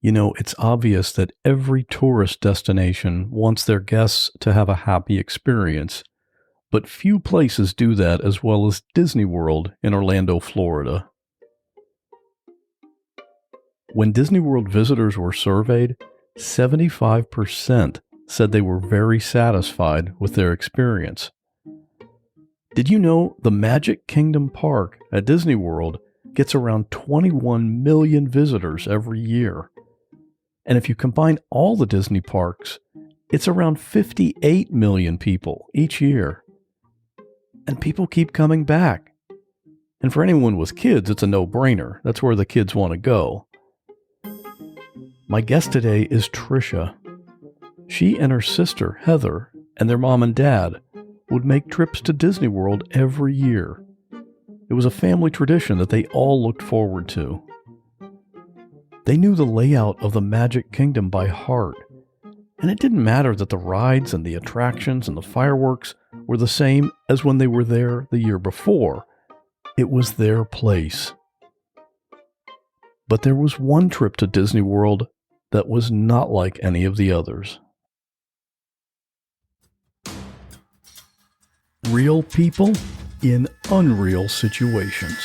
It's obvious that every tourist destination wants their guests to have a happy experience, but few places do that as well as Disney World in Orlando, Florida. When Disney World visitors were surveyed, 75% said they were very satisfied with their experience. Did you know the Magic Kingdom Park at Disney World gets around 21 million visitors every year? And if you combine all the Disney parks, it's around 58 million people each year. And people keep coming back. And for anyone with kids, it's a no-brainer. That's where the kids want to go. My guest today is Tricia. She and her sister, Heather, and their mom and dad would make trips to Disney World every year. It was a family tradition that they all looked forward to. They knew the layout of the Magic Kingdom by heart, and it didn't matter that the rides and the attractions and the fireworks were the same as when they were there the year before. It was their place. But there was one trip to Disney World that was not like any of the others. Real people in unreal situations.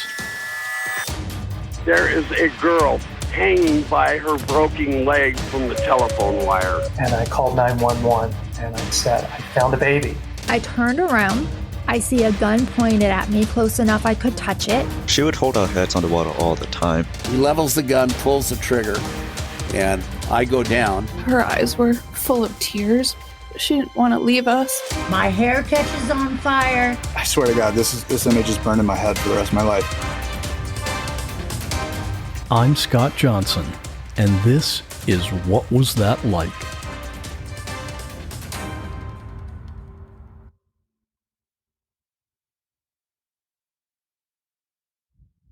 There is a girl hanging by her broken leg from the telephone wire. And I called 911 and I said, I found a baby. I turned around. I see a gun pointed at me close enough I could touch it. She would hold our heads underwater all the time. He levels the gun, pulls the trigger, and I go down. Her eyes were full of tears. She didn't want to leave us. My hair catches on fire. I swear to God, this image is burned in my head for the rest of my life. I'm Scott Johnson, and this is What Was That Like?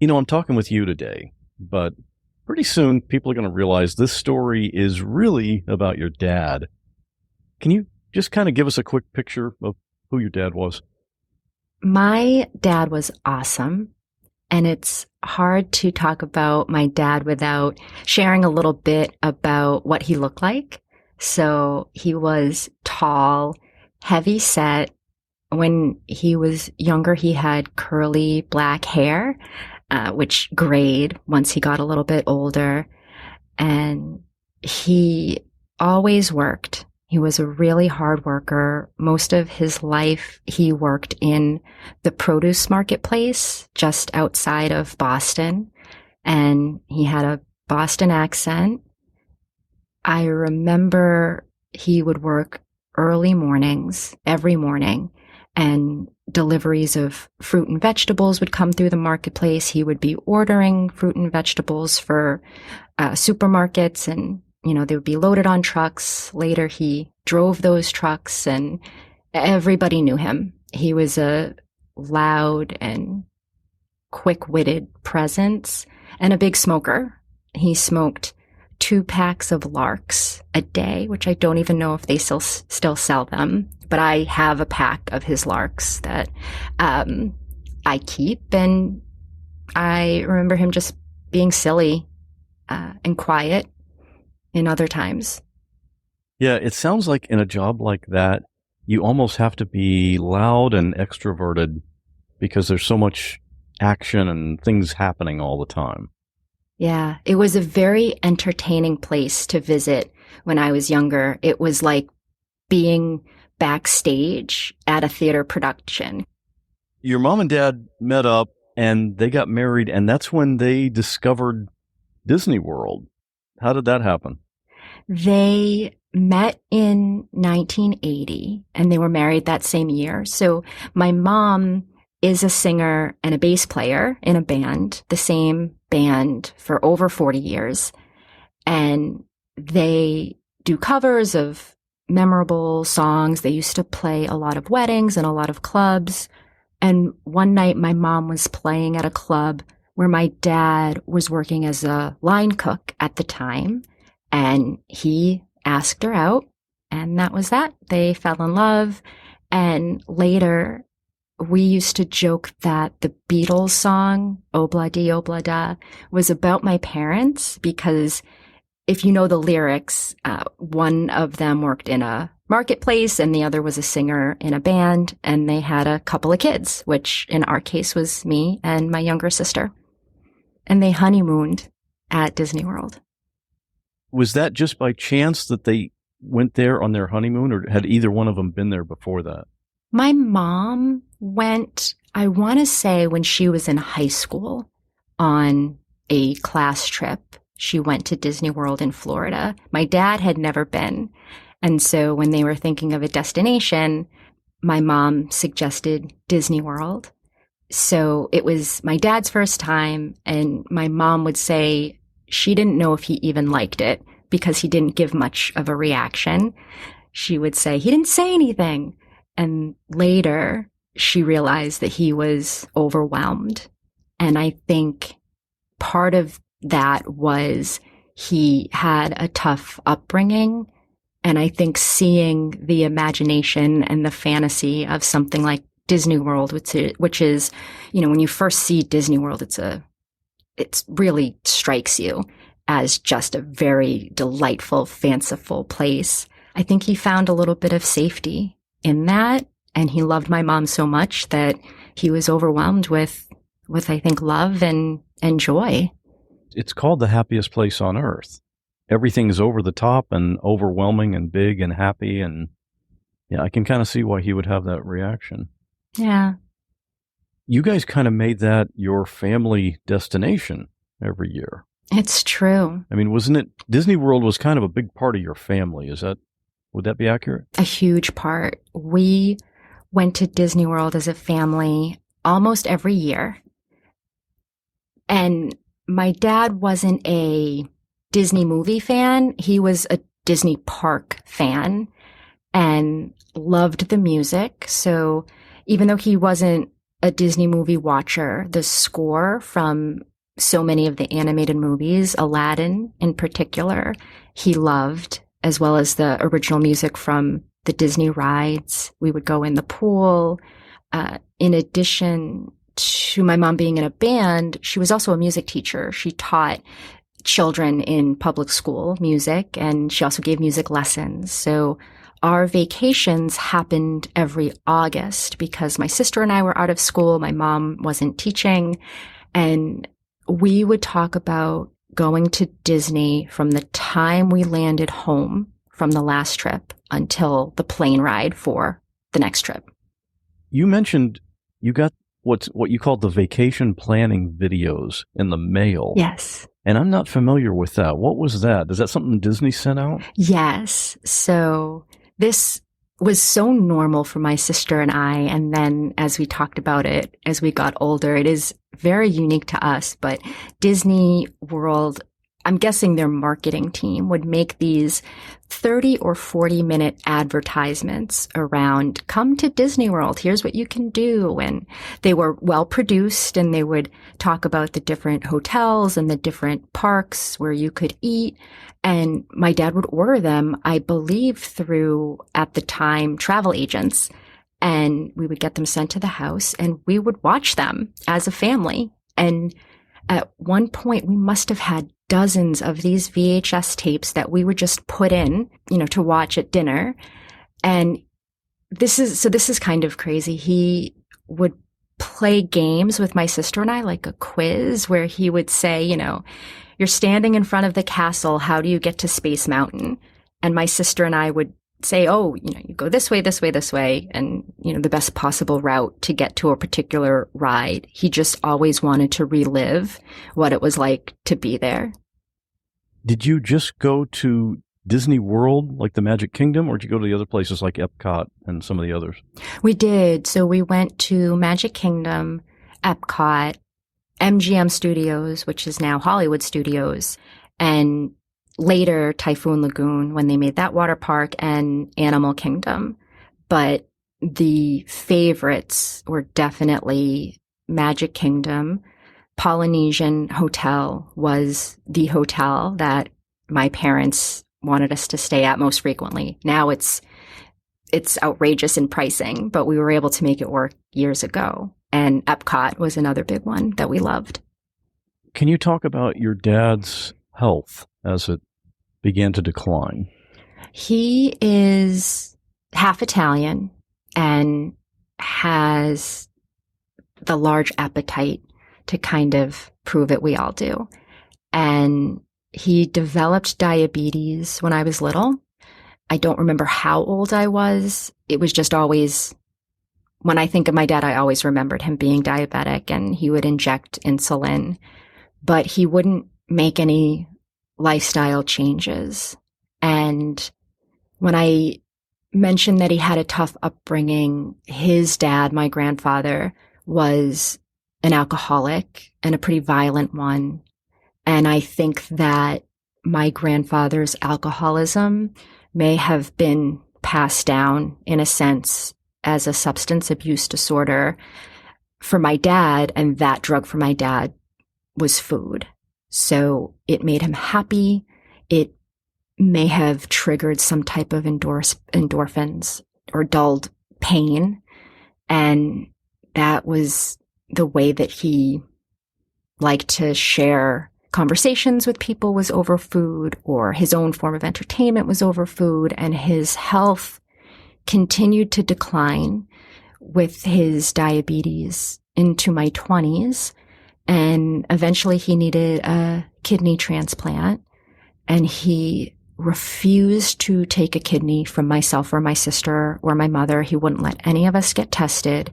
I'm talking with you today, but pretty soon people are going to realize this story is really about your dad. Can you just kind of give us a quick picture of who your dad was? My dad was awesome, and it's hard to talk about my dad without sharing a little bit about what he looked like. So he was tall, heavy set. When he was younger, he had curly black hair, which grayed once he got a little bit older. And he always worked. He was a really hard worker. Most of his life, he worked in the produce marketplace just outside of Boston, and he had a Boston accent. I remember he would work early mornings, every morning, and deliveries of fruit and vegetables would come through the marketplace. He would be ordering fruit and vegetables for supermarkets, and they would be loaded on trucks. Later, he drove those trucks, and everybody knew him. He was a loud and quick-witted presence and a big smoker. He smoked 2 packs of Larks a day, which I don't even know if they still sell them. But I have a pack of his Larks that I keep, and I remember him just being silly and quiet in other times. Yeah, it sounds like in a job like that, you almost have to be loud and extroverted because there's so much action and things happening all the time. Yeah, it was a very entertaining place to visit when I was younger. It was like being backstage at a theater production. Your mom and dad met up and they got married, and that's when they discovered Disney World. How did that happen? They met in 1980 and they were married that same year. So my mom is a singer and a bass player in a band, the same band for over 40 years. And they do covers of memorable songs. They used to play a lot of weddings and a lot of clubs. And one night my mom was playing at a club where my dad was working as a line cook at the time. And he asked her out, and that was that. They fell in love. And later, we used to joke that the Beatles song, Obla Di, was about my parents because if you know the lyrics, one of them worked in a marketplace and the other was a singer in a band, and they had a couple of kids, which in our case was me and my younger sister. And they honeymooned at Disney World. Was that just by chance that they went there on their honeymoon, or had either one of them been there before that? My mom went, I want to say, when she was in high school on a class trip. She went to Disney World in Florida. My dad had never been. And so when they were thinking of a destination, my mom suggested Disney World. So it was my dad's first time, and my mom would say she didn't know if he even liked it because he didn't give much of a reaction. She would say, he didn't say anything. And later she realized that he was overwhelmed. And I think part of that was he had a tough upbringing. And I think seeing the imagination and the fantasy of something like Disney World, which is, you know, when you first see Disney World, it really strikes you as just a very delightful, fanciful place. I think he found a little bit of safety in that. And he loved my mom so much that he was overwhelmed with I think, love and joy. It's called the happiest place on earth. Everything's over the top and overwhelming and big and happy. And yeah, I can kind of see why he would have that reaction. Yeah. You guys kind of made that your family destination every year. It's true. I mean, wasn't it? Disney World was kind of a big part of your family. Would that be accurate? A huge part. We went to Disney World as a family almost every year. And my dad wasn't a Disney movie fan. He was a Disney park fan and loved the music. So even though he wasn't a Disney movie watcher, the score from so many of the animated movies, Aladdin in particular, he loved, as well as the original music from the Disney rides. We would go in the pool. In addition to my mom being in a band, she was also a music teacher. She taught children in public school music, and she also gave music lessons. So our vacations happened every August because my sister and I were out of school. My mom wasn't teaching. And we would talk about going to Disney from the time we landed home from the last trip until the plane ride for the next trip. You mentioned you got what you called the vacation planning videos in the mail. Yes. And I'm not familiar with that. What was that? Is that something Disney sent out? Yes. So this was so normal for my sister and I. And then as we talked about it, as we got older, it is very unique to us. But Disney World, I'm guessing their marketing team would make these 30 or 40-minute advertisements around, come to Disney World, here's what you can do. And they were well produced, and they would talk about the different hotels and the different parks where you could eat. And my dad would order them, I believe, through, at the time, travel agents. And we would get them sent to the house, and we would watch them as a family. And at one point, we must have had dozens of these VHS tapes that we would just put in, to watch at dinner. And this is kind of crazy. He would play games with my sister and I, like a quiz, where he would say, you're standing in front of the castle. How do you get to Space Mountain? And my sister and I would say, you go this way, this way, this way, and, the best possible route to get to a particular ride. He just always wanted to relive what it was like to be there. Did you just go to Disney World, like the Magic Kingdom, or did you go to the other places like Epcot and some of the others? We did. So we went to Magic Kingdom, Epcot, MGM Studios, which is now Hollywood Studios, and later Typhoon Lagoon when they made that water park, and Animal Kingdom. But the favorites were definitely Magic Kingdom. Polynesian Hotel was the hotel that my parents wanted us to stay at most frequently. Now it's outrageous in pricing, but we were able to make it work years ago. And Epcot was another big one that we loved. Can you talk about your dad's health as it began to decline? He is half Italian and has the large appetite to kind of prove it. We all do. And he developed diabetes when I was little. I don't remember how old I was. It was just always, when I think of my dad, I always remembered him being diabetic, and he would inject insulin, but he wouldn't make any lifestyle changes. And when I mentioned that he had a tough upbringing, his dad, my grandfather, was an alcoholic and a pretty violent one. And I think that my grandfather's alcoholism may have been passed down in a sense as a substance abuse disorder for my dad, and that drug for my dad was food. So it made him happy. It may have triggered some type of endorphins or dulled pain. And that was the way that he liked to share conversations with people, was over food, or his own form of entertainment was over food. And his health continued to decline with his diabetes into my 20s. And eventually he needed a kidney transplant, and he refused to take a kidney from myself or my sister or my mother. He wouldn't let any of us get tested.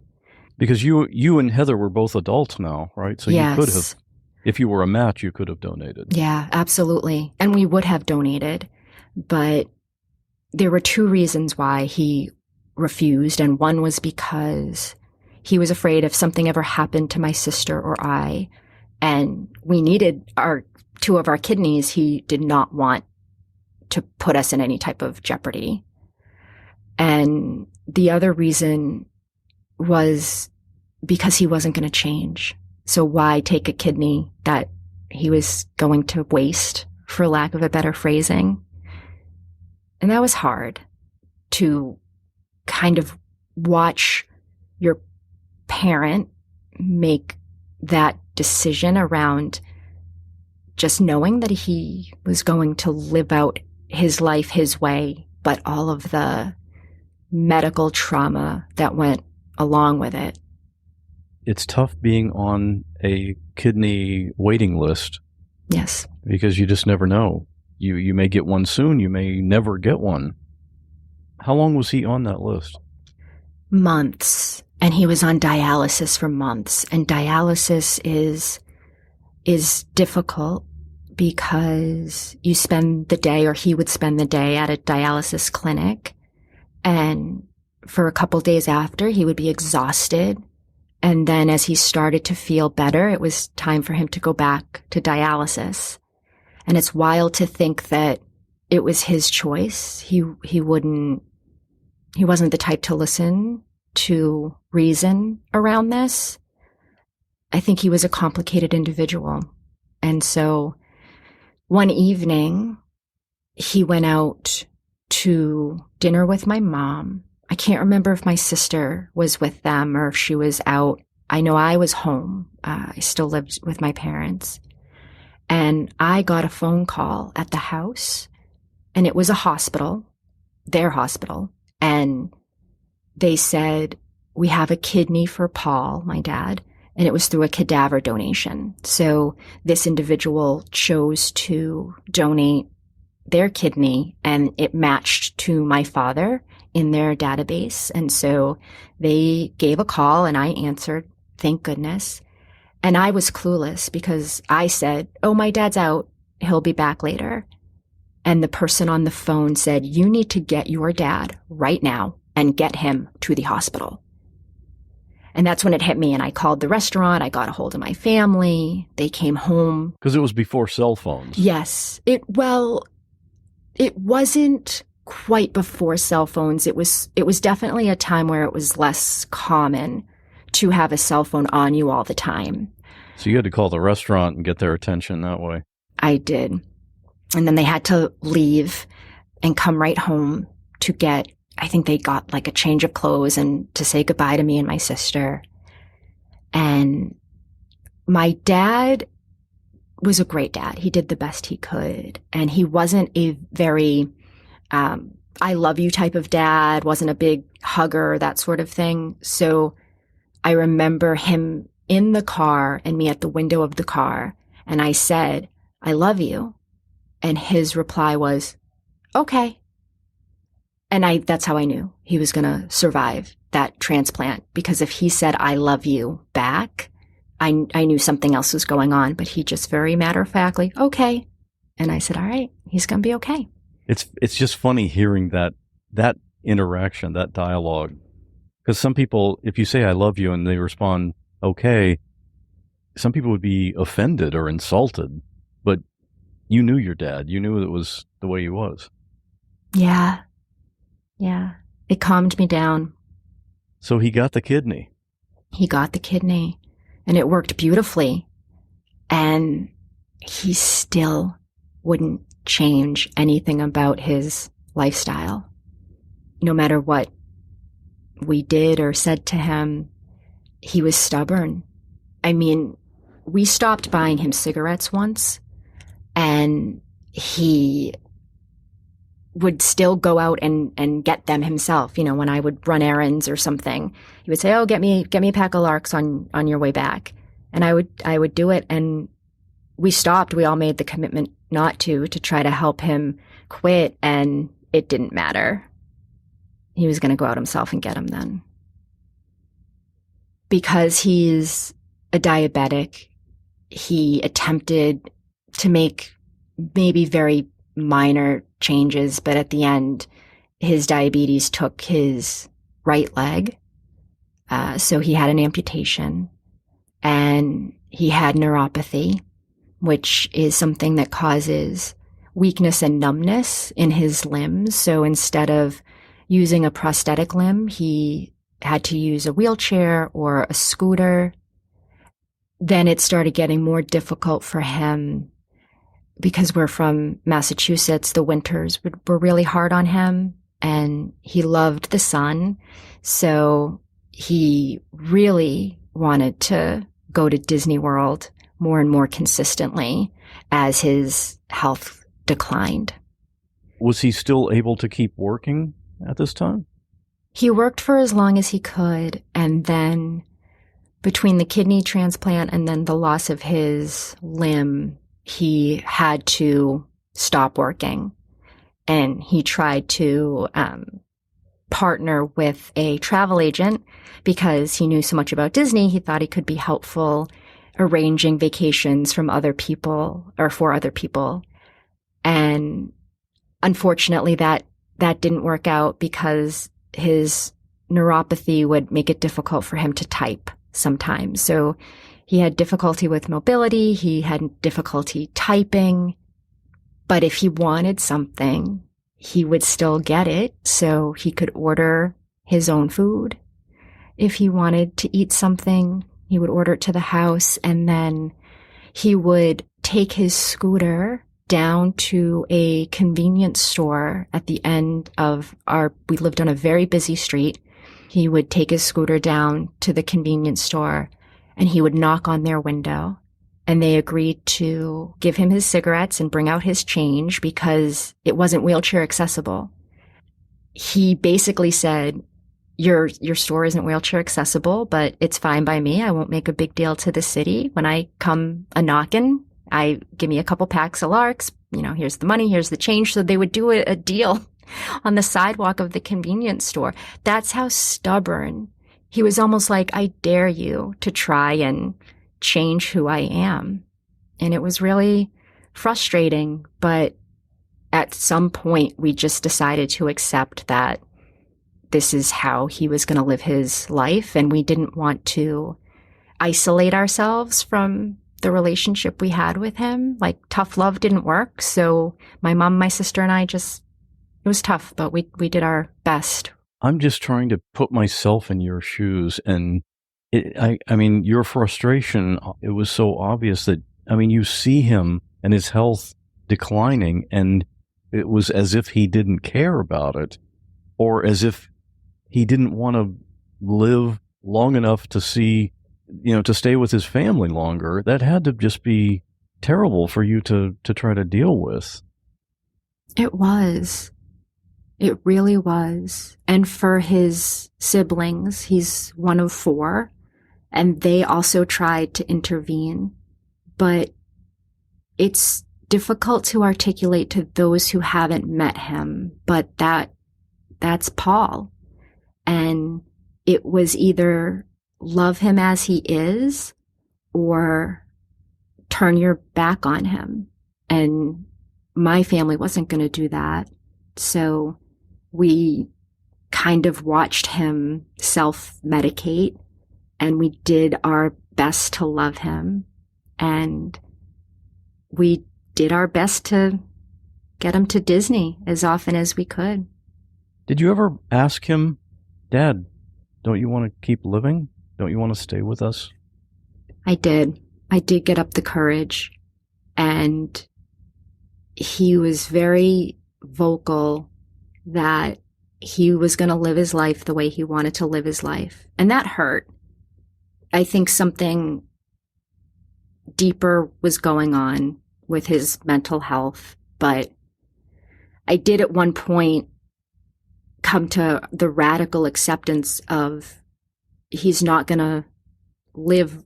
Because you and Heather were both adults now, right? So Yes. You could have, if you were a match, you could have donated. Yeah, absolutely. And we would have donated, but there were two reasons why he refused. And one was because he was afraid if something ever happened to my sister or I, and we needed two of our kidneys, he did not want to put us in any type of jeopardy. And the other reason was because he wasn't going to change. So why take a kidney that he was going to waste, for lack of a better phrasing? And that was hard to kind of watch your parent make that decision around just knowing that he was going to live out his life his way, but all of the medical trauma that went along with it. It's tough being on a kidney waiting list. Yes. Because you just never know. You may get one soon, you may never get one. How long was he on that list? Months. And he was on dialysis for months. And dialysis is difficult because you spend the day, or he would spend the day at a dialysis clinic. And for a couple days after, he would be exhausted. And then as he started to feel better, it was time for him to go back to dialysis. And it's wild to think that it was his choice. He wasn't the type to listen to reason around this. I think he was a complicated individual. And so one evening, he went out to dinner with my mom. I can't remember if my sister was with them or if she was out. I know I was home. I still lived with my parents. And I got a phone call at the house, and it was a hospital, their hospital. And they said, we have a kidney for Paul, my dad, and it was through a cadaver donation. So this individual chose to donate their kidney, and it matched to my father in their database. And so they gave a call, and I answered, thank goodness. And I was clueless because I said, oh, my dad's out. He'll be back later. And the person on the phone said, you need to get your dad right now and get him to the hospital. And that's when it hit me. And I called the restaurant. I got a hold of my family. They came home. Because it was before cell phones. Yes. It wasn't quite before cell phones. It was definitely a time where it was less common to have a cell phone on you all the time. So you had to call the restaurant and get their attention that way. I did. And then they had to leave and come right home to get, I think they got like a change of clothes and to say goodbye to me and my sister. And my dad was a great dad. He did the best he could. And he wasn't a very, I love you type of dad, wasn't a big hugger, that sort of thing. So I remember him in the car and me at the window of the car. And I said, I love you. And his reply was, okay. And that's how I knew he was going to survive that transplant, because if he said, I love you back, I knew something else was going on, but he just very matter-of-factly, okay. And I said, all right, he's going to be okay. It's just funny hearing that interaction, that dialogue. Because some people, if you say, I love you, and they respond, okay, some people would be offended or insulted, but you knew your dad. You knew it was the way he was. Yeah. Yeah. It calmed me down. So he got the kidney. He got the kidney, and it worked beautifully. And he still wouldn't change anything about his lifestyle. No matter what we did or said to him, he was stubborn. I mean, we stopped buying him cigarettes once, and he would still go out and get them himself. You know, when I would run errands or something, he would say, oh, get me a pack of Larks on your way back. And I would do it. And we stopped. We all made the commitment not to try to help him quit. And it didn't matter. He was going to go out himself and get them then. Because he's a diabetic, he attempted to make maybe very minor changes, but at the end, his diabetes took his right leg. So he had an amputation, and he had neuropathy, which is something that causes weakness and numbness in his limbs. So instead of using a prosthetic limb, he had to use a wheelchair or a scooter. Then it started getting more difficult for him. Because we're from Massachusetts, the winters were really hard on him, and he loved the sun. So he really wanted to go to Disney World more and more consistently as his health declined. Was he still able to keep working at this time? He worked for as long as he could, and then between the kidney transplant and then the loss of his limb, he had to stop working, and he tried to partner with a travel agent because he knew so much about Disney. He thought he could be helpful arranging vacations from other people or for other people. And unfortunately, that didn't work out because his neuropathy would make it difficult for him to type sometimes. So he had difficulty with mobility. He had difficulty typing. But if he wanted something, he would still get it. So he could order his own food. If he wanted to eat something, he would order it to the house. And then he would take his scooter down to a convenience store at the end of we lived on a very busy street. He would take his scooter down to the convenience store, and he would knock on their window, and they agreed to give him his cigarettes and bring out his change because it wasn't wheelchair accessible. He basically said, your store isn't wheelchair accessible, but it's fine by me. I won't make a big deal to the city. When I come a-knockin', give me a couple packs of Larks. You know, here's the money, here's the change. So they would do a deal on the sidewalk of the convenience store. That's how stubborn. He was almost like, I dare you to try and change who I am. And it was really frustrating. But at some point, we just decided to accept that this is how he was going to live his life. And we didn't want to isolate ourselves from the relationship we had with him. Like, tough love didn't work. So my mom, my sister, and I it was tough, but we did our best. I'm just trying to put myself in your shoes, and I mean, your frustration, it was so obvious that, I mean, you see him and his health declining, and it was as if he didn't care about it, or as if he didn't want to live long enough to see, to stay with his family longer. That had to just be terrible for you to try to deal with. It was. It really was. And for his siblings, he's one of 4, and they also tried to intervene. But it's difficult to articulate to those who haven't met him, but that's Paul. And it was either love him as he is or turn your back on him. And my family wasn't going to do that. So we kind of watched him self-medicate, and we did our best to love him. And we did our best to get him to Disney as often as we could. Did you ever ask him, Dad, don't you want to keep living? Don't you want to stay with us? I did. I did get up the courage, and he was very vocal that he was going to live his life the way he wanted to live his life. And that hurt. I think something deeper was going on with his mental health, but I did at one point come to the radical acceptance of he's not going to live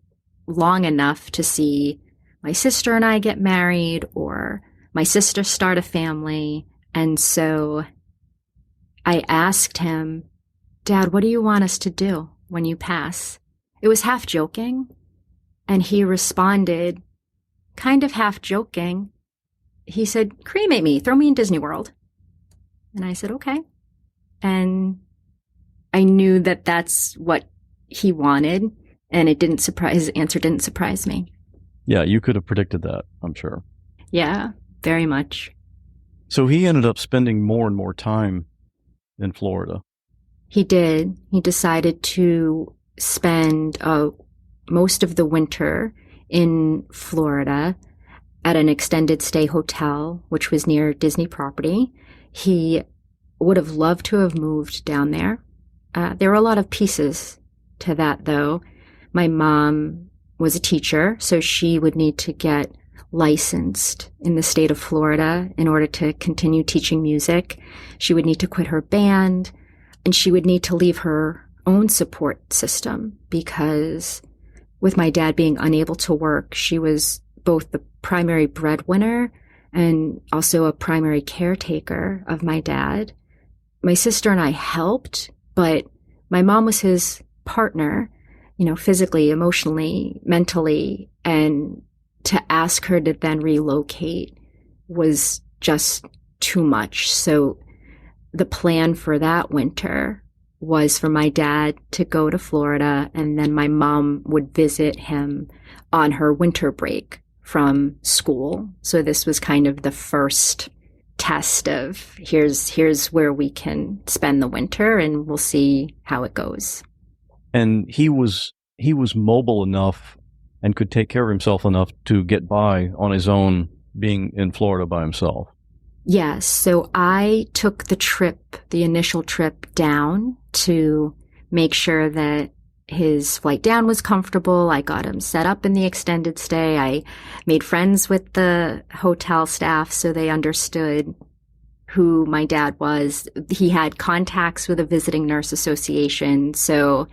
long enough to see my sister and I get married or my sister start a family. And so I asked him, Dad, what do you want us to do when you pass? It was half joking. And he responded, kind of half joking. He said, cremate me, throw me in Disney World. And I said, okay. And I knew that that's what he wanted. And his answer didn't surprise me. Yeah, you could have predicted that, I'm sure. Yeah, very much. So he ended up spending more and more time in Florida. He did. He decided to spend most of the winter in Florida at an extended stay hotel, which was near Disney property. He would have loved to have moved down there. There were a lot of pieces to that, though. My mom was a teacher, so she would need to get licensed in the state of Florida in order to continue teaching music. She would need to quit her band, and she would need to leave her own support system because with my dad being unable to work, she was both the primary breadwinner and also a primary caretaker of my dad. My sister and I helped, but my mom was his partner, physically, emotionally, mentally, and to ask her to then relocate was just too much. So the plan for that winter was for my dad to go to Florida, and then my mom would visit him on her winter break from school. So this was kind of the first test of here's where we can spend the winter, and we'll see how it goes. And he was mobile enough and could take care of himself enough to get by on his own being in Florida by himself. Yes. So I took the initial trip down to make sure that his flight down was comfortable. I got him set up in the extended stay. I made friends with the hotel staff so they understood who my dad was. He had contacts with a visiting nurse association, so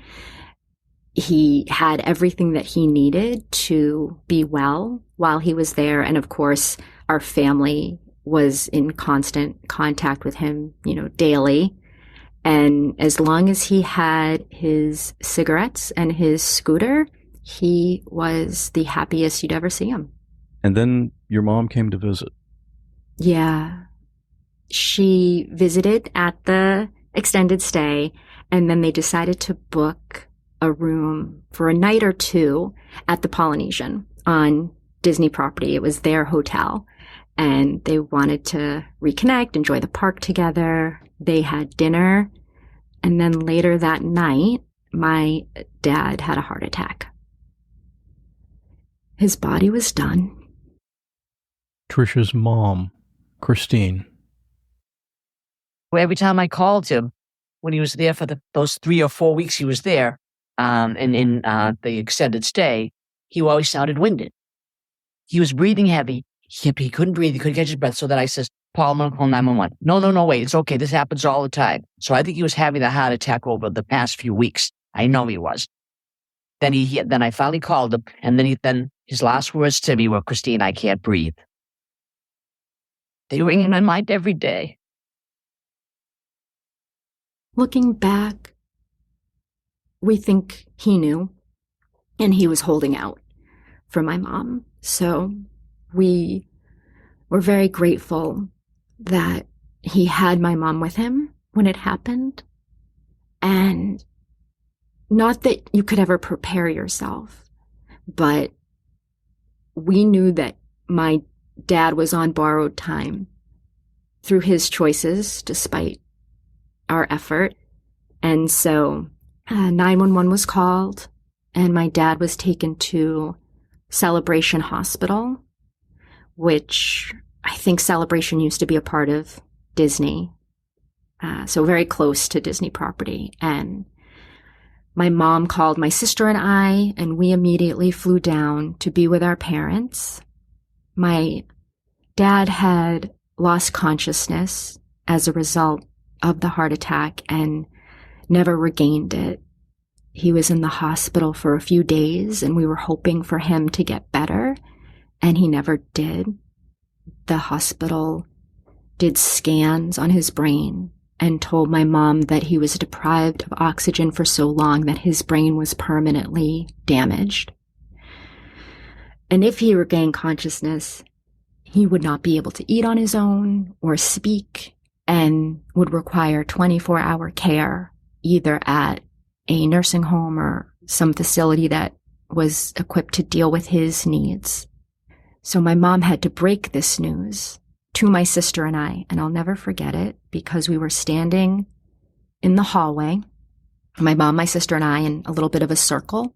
he had everything that he needed to be well while he was there. And of course, our family was in constant contact with him, daily. And as long as he had his cigarettes and his scooter, he was the happiest you'd ever see him. And then your mom came to visit. Yeah. She visited at the extended stay, and then they decided to book a room for a night or two at the Polynesian on Disney property. It was their hotel, and they wanted to reconnect, enjoy the park together. They had dinner, and then later that night, my dad had a heart attack. His body was done. Tricia's mom, Christine. Every time I called him when he was there for those 3 or 4 weeks he was there, and in the extended stay, he always sounded winded. He was breathing heavy. He couldn't breathe. He couldn't catch his breath. So then I says, Paul, I'm going to call 911. No, wait. It's okay. This happens all the time. So I think he was having a heart attack over the past few weeks. I know he was. Then then I finally called him. And then his last words to me were, Christine, I can't breathe. They ring in my mind every day. Looking back, we think he knew, and he was holding out for my mom. So we were very grateful that he had my mom with him when it happened. And not that you could ever prepare yourself, but we knew that my dad was on borrowed time through his choices, despite our effort. And so 911 was called, and my dad was taken to Celebration Hospital, which I think Celebration used to be a part of Disney, so very close to Disney property. And my mom called my sister and we immediately flew down to be with our parents. My dad had lost consciousness as a result of the heart attack and never regained it. He was in the hospital for a few days, and we were hoping for him to get better, and he never did. The hospital did scans on his brain and told my mom that he was deprived of oxygen for so long that his brain was permanently damaged. And if he regained consciousness, he would not be able to eat on his own or speak, and would require 24-hour care, either at a nursing home or some facility that was equipped to deal with his needs. So my mom had to break this news to my sister and I'll never forget it, because we were standing in the hallway, my mom, my sister, and I, in a little bit of a circle,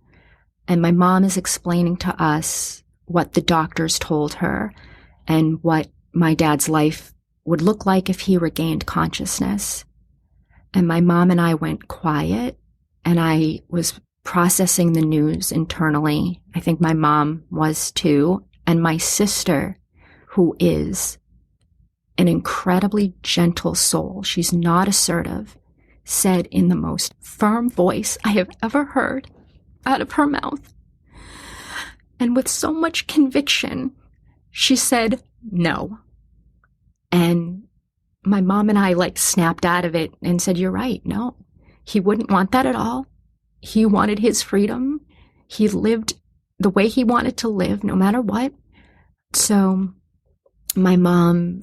and my mom is explaining to us what the doctors told her and what my dad's life would look like if he regained consciousness. And my mom and I went quiet, and I was processing the news internally. I think my mom was too. And my sister, who is an incredibly gentle soul, she's not assertive, said in the most firm voice I have ever heard out of her mouth, and with so much conviction, she said, no. And my mom and I snapped out of it and said, you're right. No, he wouldn't want that at all. He wanted his freedom. He lived the way he wanted to live, no matter what. So my mom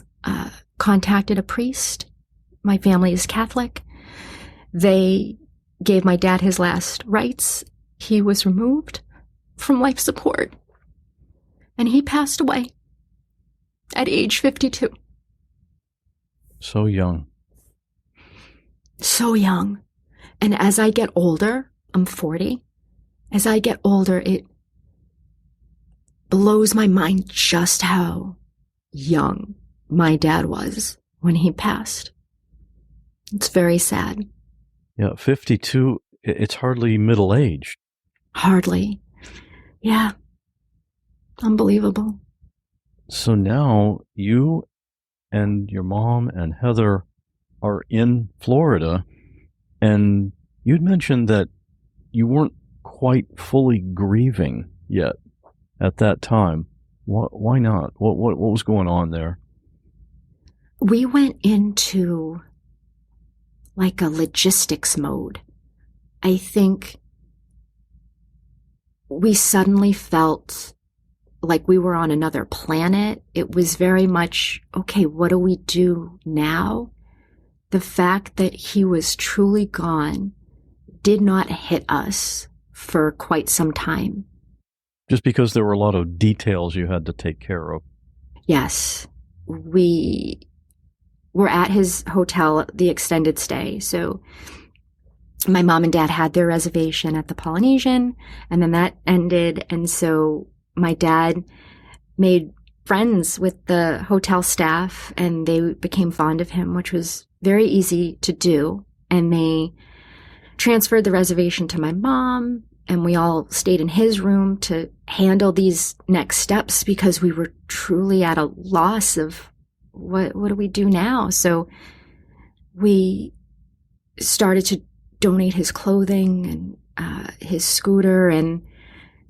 contacted a priest. My family is Catholic. They gave my dad his last rites. He was removed from life support, and he passed away at age 52. So young. So young. And as I get older, I'm 40. As I get older, it blows my mind just how young my dad was when he passed. It's very sad. Yeah, 52, it's hardly middle-aged. Hardly. Yeah. Unbelievable. So now you and your mom and Heather are in Florida, and you'd mentioned that you weren't quite fully grieving yet at that time. Why not? What was going on there? We went into a logistics mode. I think we suddenly felt like we were on another planet. It was very much, okay, what do we do now? The fact that he was truly gone did not hit us for quite some time. Just because there were a lot of details you had to take care of. Yes. We were at his hotel, the extended stay. So my mom and dad had their reservation at the Polynesian, and then that ended. And so my dad made friends with the hotel staff, and they became fond of him, which was very easy to do. And they transferred the reservation to my mom, and we all stayed in his room to handle these next steps because we were truly at a loss of what do we do now? So we started to donate his clothing and his scooter and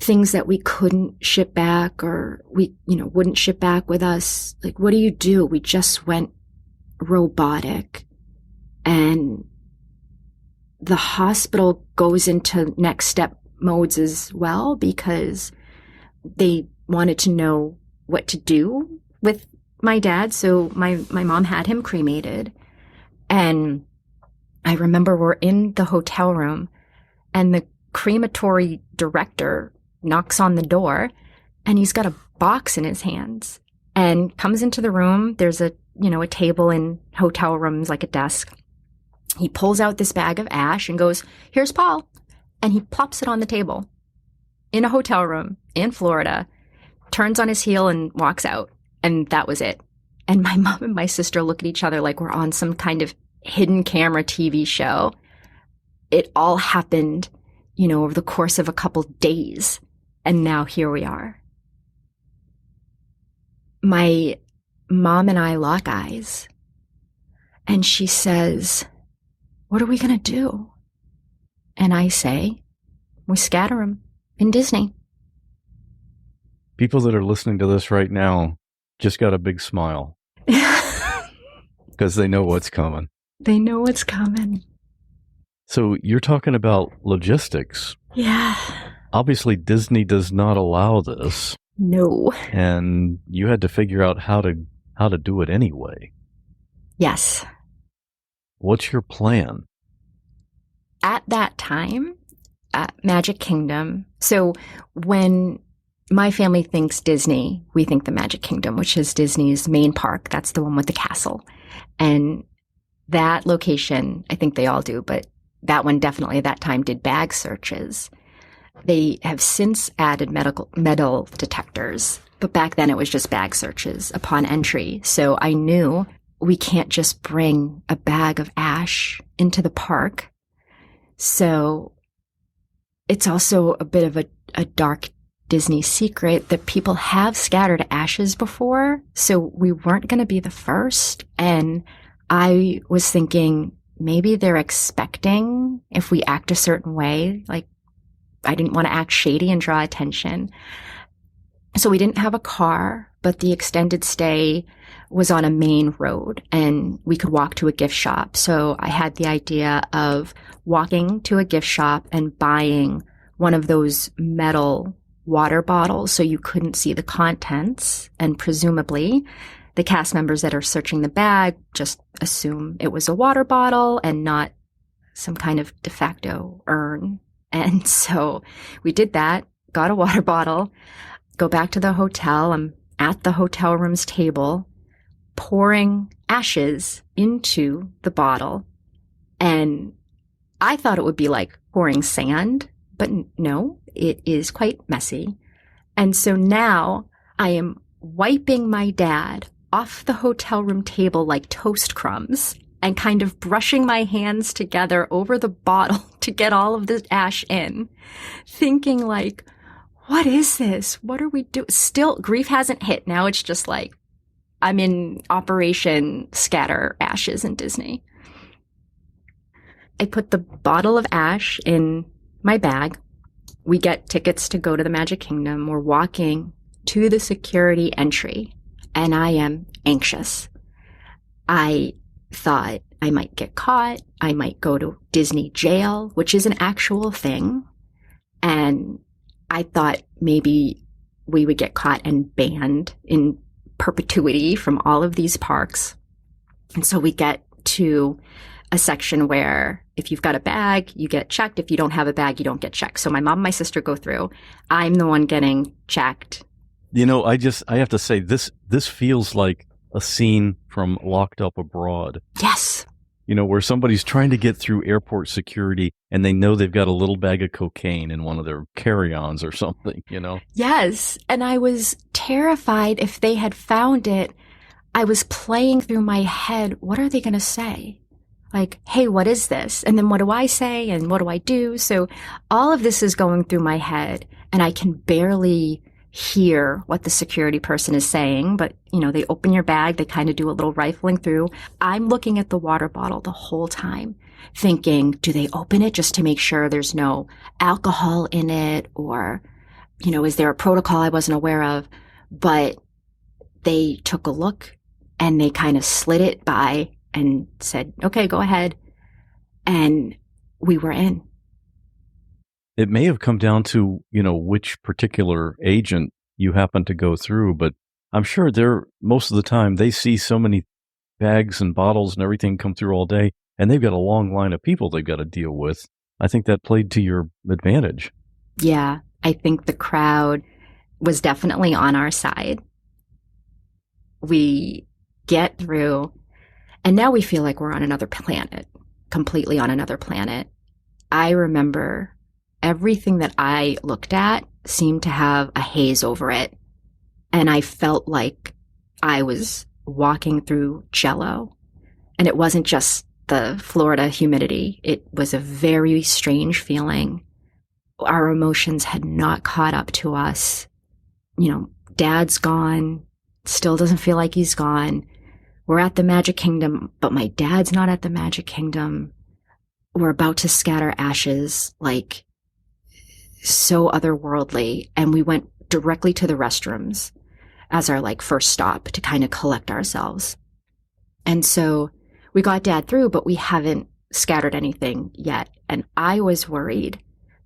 things that we couldn't ship back or we, wouldn't ship back with us. Like, what do you do? We just went robotic, and the hospital goes into next step modes as well because they wanted to know what to do with my dad. So my mom had him cremated, and I remember we're in the hotel room and the crematory director knocks on the door and he's got a box in his hands and comes into the room. There's a table in hotel rooms, like a desk. He pulls out this bag of ash and goes, "Here's Paul." And he plops it on the table in a hotel room in Florida, turns on his heel and walks out. And that was it. And my mom and my sister look at each other like we're on some kind of hidden camera TV show. It all happened, over the course of a couple days. And now here we are. My mom and I lock eyes. And she says, "What are we going to do?" And I say, "We scatter him in Disney." People that are listening to this right now just got a big smile because they know what's coming. They know what's coming. So you're talking about logistics. Yeah. Obviously, Disney does not allow this. No. And you had to figure out how to do it anyway. Yes. What's your plan? At that time, Magic Kingdom. So when my family thinks Disney, we think the Magic Kingdom, which is Disney's main park. That's the one with the castle. And that location, I think they all do, but that one definitely at that time did bag searches. They have since added metal detectors, but back then it was just bag searches upon entry. So I knew we can't just bring a bag of ash into the park. So it's also a bit of a dark Disney secret that people have scattered ashes before. So we weren't going to be the first. And I was thinking maybe they're expecting if we act a certain way, like I didn't want to act shady and draw attention. So we didn't have a car, but the extended stay was on a main road and we could walk to a gift shop. So I had the idea of walking to a gift shop and buying one of those metal water bottles so you couldn't see the contents. And presumably the cast members that are searching the bag just assume it was a water bottle and not some kind of de facto urn. And so we did that, got a water bottle, go back to the hotel. I'm at the hotel room's table, pouring ashes into the bottle. And I thought it would be like pouring sand, but no, it is quite messy. And so now I am wiping my dad off the hotel room table like toast crumbs and kind of brushing my hands together over the bottle to get all of the ash in, thinking like, what is this? What are we doing? Still, grief hasn't hit. Now it's just like, I'm in Operation Scatter Ashes in Disney. I put the bottle of ash in my bag. We get tickets to go to the Magic Kingdom. We're walking to the security entry, and I am anxious. I thought I might get caught. I might go to Disney jail, which is an actual thing. And I thought maybe we would get caught and banned in perpetuity from all of these parks. And so we get to a section where if you've got a bag, you get checked. If you don't have a bag, you don't get checked. So my mom and my sister go through. I'm the one getting checked. I have to say, this feels like a scene from Locked Up Abroad. Yes. Where somebody's trying to get through airport security and they know they've got a little bag of cocaine in one of their carry-ons or something, Yes. And I was terrified if they had found it. I was playing through my head, what are they going to say? like, hey, what is this? And then what do I say? And what do I do? So all of this is going through my head, and I can barely hear what the security person is saying. But, they open your bag, they kind of do a little rifling through. I'm looking at the water bottle the whole time, thinking, do they open it just to make sure there's no alcohol in it? Or, is there a protocol I wasn't aware of? But they took a look and they kind of slid it by and said, okay, go ahead. And we were in. It may have come down to, which particular agent you happen to go through, but I'm sure most of the time they see so many bags and bottles and everything come through all day, and they've got a long line of people they've got to deal with. I think that played to your advantage. Yeah, I think the crowd was definitely on our side. We get through, and now we feel like we're on another planet, completely on another planet. I remember everything that I looked at seemed to have a haze over it. And I felt like I was walking through Jell-O. And it wasn't just the Florida humidity. It was a very strange feeling. Our emotions had not caught up to us. Dad's gone, still doesn't feel like he's gone. We're at the Magic Kingdom, but my dad's not at the Magic Kingdom. We're about to scatter ashes, like so otherworldly. And we went directly to the restrooms as our first stop to kind of collect ourselves. And so we got Dad through, but we haven't scattered anything yet. And I was worried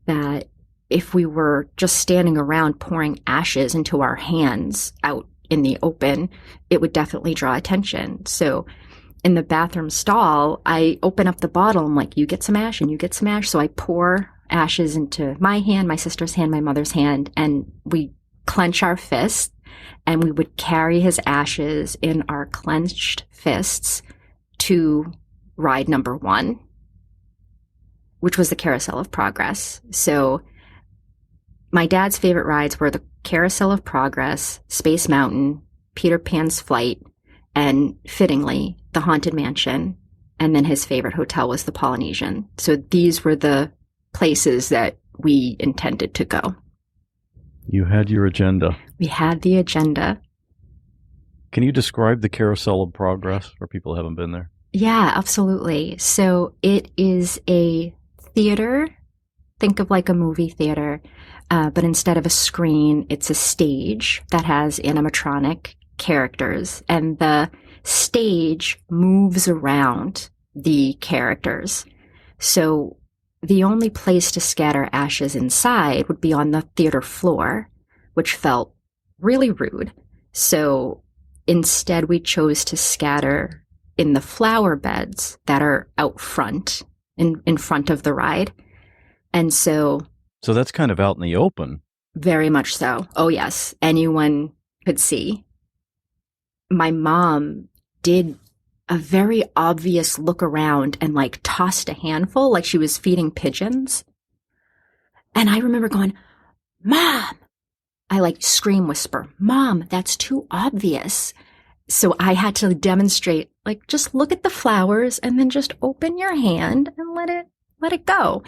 that if we were just standing around pouring ashes into our hands out in the open, it would definitely draw attention. So in the bathroom stall, I open up the bottle. I'm like, you get some ash and you get some ash. So I pour ashes into my hand, my sister's hand, my mother's hand, and we clench our fists, and we would carry his ashes in our clenched fists to ride number 1, which was the Carousel of Progress. So my dad's favorite rides were the Carousel of Progress, Space Mountain, Peter Pan's Flight, and fittingly, the Haunted Mansion. And then his favorite hotel was the Polynesian. So these were the places that we intended to go. You had your agenda. We had the agenda. Can you describe the Carousel of Progress for people who haven't been there? Yeah, absolutely. So it is a theater. Think of like a movie theater, but instead of a screen, it's a stage that has animatronic characters, and the stage moves around the characters. So the only place to scatter ashes inside would be on the theater floor, which felt really rude. So instead, we chose to scatter in the flower beds that are out front, in front of the ride. And so that's kind of out in the open. Very much so. Oh, yes. Anyone could see. My mom did a very obvious look around and tossed a handful like she was feeding pigeons. And I remember going, Mom! I scream whisper, Mom, that's too obvious. So I had to demonstrate, just look at the flowers and then just open your hand and let it go.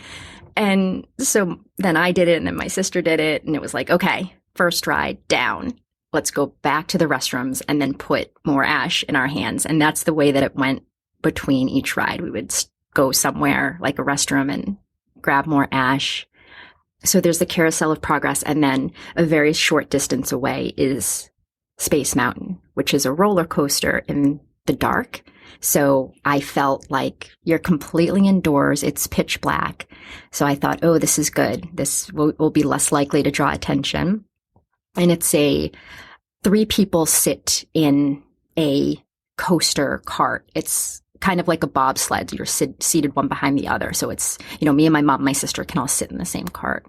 And so then I did it, and then my sister did it, and it was okay, first ride down. Let's go back to the restrooms and then put more ash in our hands. And that's the way that it went between each ride. We would go somewhere like a restroom and grab more ash. So there's the Carousel of Progress, and then a very short distance away is Space Mountain, which is a roller coaster in the dark. So I felt like you're completely indoors. It's pitch black. So I thought, oh, this is good. This will be less likely to draw attention. And it's 3 people sit in a coaster cart. It's kind of like a bobsled. You're seated one behind the other. So it's, me and my mom, my sister can all sit in the same cart.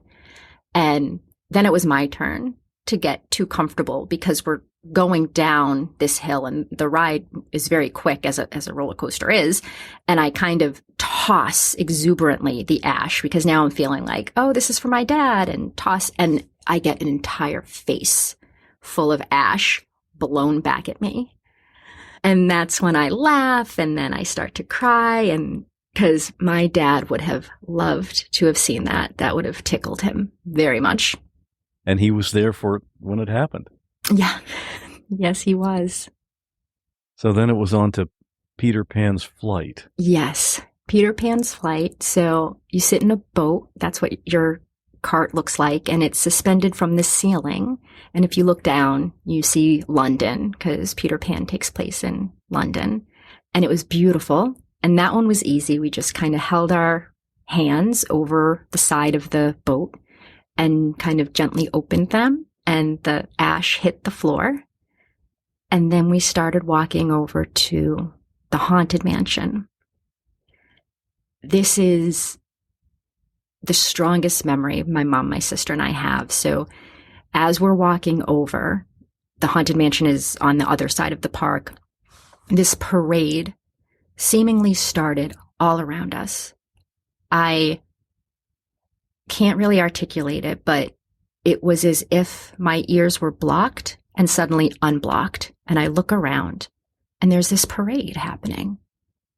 And then it was my turn to get too comfortable because we're going down this hill and the ride is very quick as a roller coaster is. And I kind of toss exuberantly the ash because now I'm feeling like, oh, this is for my dad, and toss. And I get an entire face full of ash blown back at me. And that's when I laugh and then I start to cry, and because my dad would have loved to have seen that. That would have tickled him very much. And he was there for it when it happened. Yeah. Yes, he was. So then it was on to Peter Pan's flight. Yes. Peter Pan's flight. So you sit in a boat. That's what your cart looks like. And it's suspended from the ceiling. And if you look down, you see London, because Peter Pan takes place in London. And it was beautiful. And that one was easy. We just kind of held our hands over the side of the boat and kind of gently opened them. And the ash hit the floor. And then we started walking over to the Haunted Mansion. This is the strongest memory my mom, my sister, and I have. So as we're walking over, the Haunted Mansion is on the other side of the park. This parade seemingly started all around us. I can't really articulate it, but it was as if my ears were blocked and suddenly unblocked. And I look around and there's this parade happening.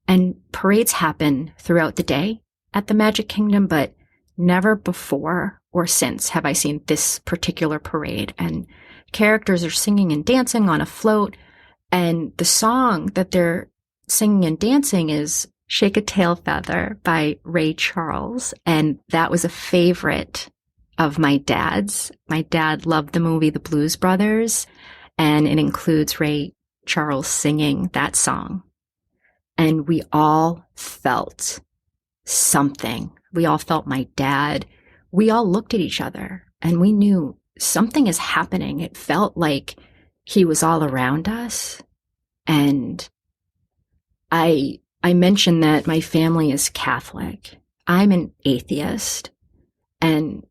And parades happen throughout the day at the Magic Kingdom, but never before or since have I seen this particular parade. And characters are singing and dancing on a float. And the song that they're singing and dancing is Shake a Tail Feather by Ray Charles. And that was a favorite of my dad's. My dad loved the movie The Blues Brothers, and it includes Ray Charles singing that song. And we all felt something. We all felt my dad. We all looked at each other and we knew something is happening. It felt like he was all around us. And I mentioned that my family is Catholic. I'm an atheist. And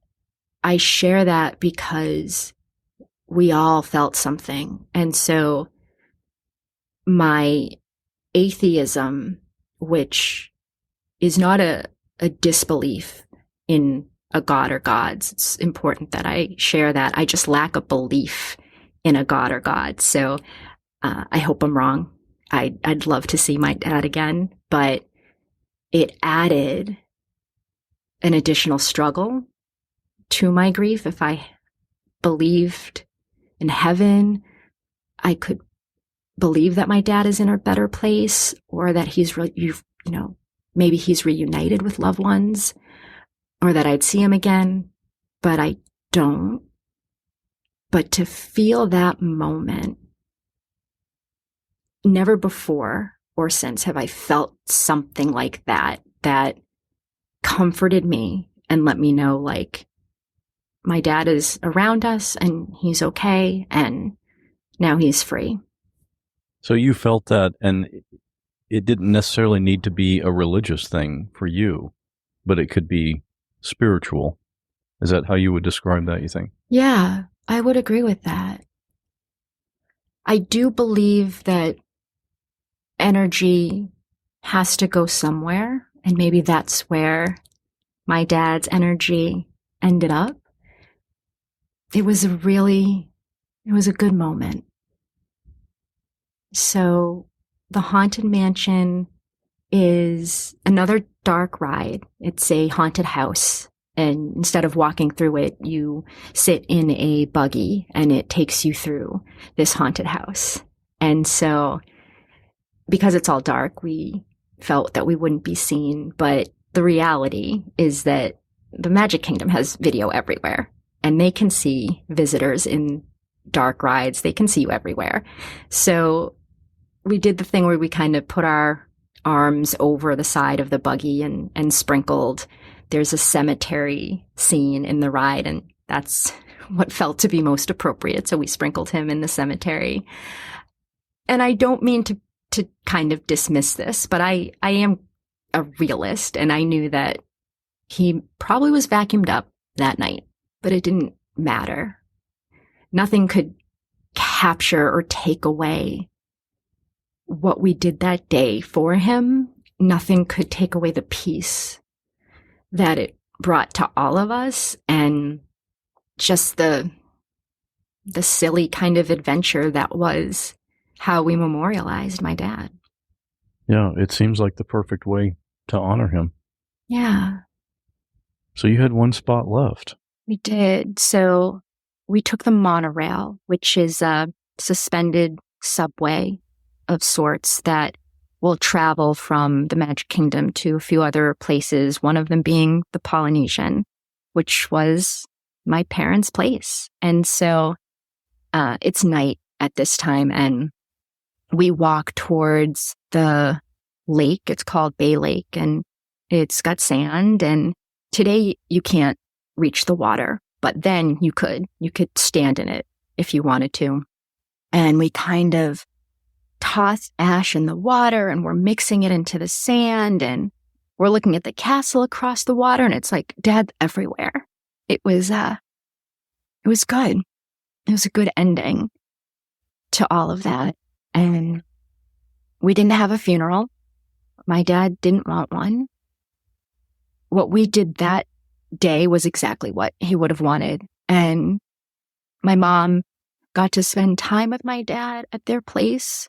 I share that because we all felt something. And so my atheism, which is not a disbelief in a god or gods, it's important that I share that. I just lack a belief in a god or god. So I hope I'm wrong. I'd love to see my dad again, but it added an additional struggle to my grief. If I believed in heaven, I could believe that my dad is in a better place, or that he's maybe he's reunited with loved ones, or that I'd see him again, but I don't. But to feel that moment, never before or since have I felt something like that comforted me and let me know, like, my dad is around us and he's okay, and now he's free. So you felt that, and it didn't necessarily need to be a religious thing for you, but it could be spiritual. Is that how you would describe that, you think? Yeah, I would agree with that. I do believe that energy has to go somewhere, and maybe that's where my dad's energy ended up. It was a good moment. So the Haunted Mansion is another dark ride. It's a haunted house. And instead of walking through it, you sit in a buggy and it takes you through this haunted house. And so because it's all dark, we felt that we wouldn't be seen. But the reality is that the Magic Kingdom has video everywhere, and they can see visitors in dark rides. They can see you everywhere. So we did the thing where we kind of put our arms over the side of the buggy and sprinkled. There's a cemetery scene in the ride, and that's what felt to be most appropriate. So we sprinkled him in the cemetery. And I don't mean to kind of dismiss this, but I am a realist, and I knew that he probably was vacuumed up that night, but it didn't matter. Nothing could capture or take away what we did that day for him. Nothing could take away the peace that it brought to all of us, and just the silly kind of adventure that was how we memorialized my dad. Yeah, it seems like the perfect way to honor him. Yeah, So you had one spot left. we did. So we took the monorail, which is a suspended subway of sorts that will travel from the Magic Kingdom to a few other places, one of them being the Polynesian, which was my parents' place. And so it's night at this time, and we walk towards the lake. It's called Bay Lake, and it's got sand. And today you can't reach the water, but then you could stand in it if you wanted to. And we kind of toss ash in the water, and we're mixing it into the sand, and we're looking at the castle across the water, and it's like Dad's everywhere. It was good. It was a good ending to all of that. And we didn't have a funeral. My dad didn't want one. What we did that day was exactly what he would have wanted. And my mom got to spend time with my dad at their place,